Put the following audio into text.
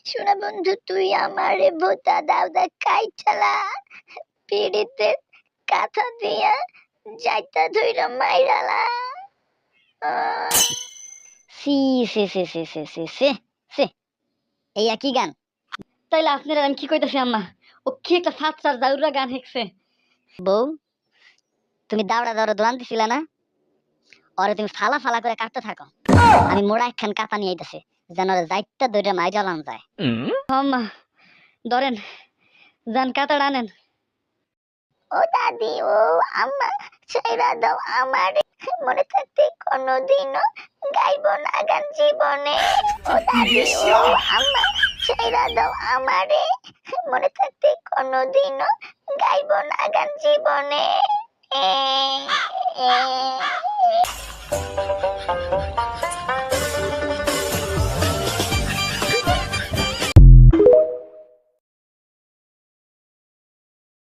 শোনা বন্ধু, তুই আমারে ভোতা দাউদা কাইটালা পিড়িতে কাঁথা দিয়া যাইতা ধইরা মাইরালা। সি সে সে সে সে সে সে সে এই একই গান। তাইলে আপনারা আমি কি কইতাছি আম্মা, ও কি একটা সাতটার দাউরা গান হেঁকছে। বউ, তুমি দাউড়া দাউড়া দোয়ান দিছিলা না? ওরে তুমি ফালা ফালা করে কাটতে থাকো। আমি মোড়া একখান কাতা নিয়ে আইতাছি, যেন ওরে যাইতা ধইরা মাইরালাম যায়। আম্মা ধরেন, যান কাতাড় আনেন। ও দাদি, ও আম্মা, ছেড়া দাও আমারে, মনে থাকতে কোনোদিনও গাইব না গান জীবনে। ও দাদি, ও আম্মা, ছেড়া দাও আমারে, মনে থাকতে কোনোদিনও গাইব না গান জীবনে।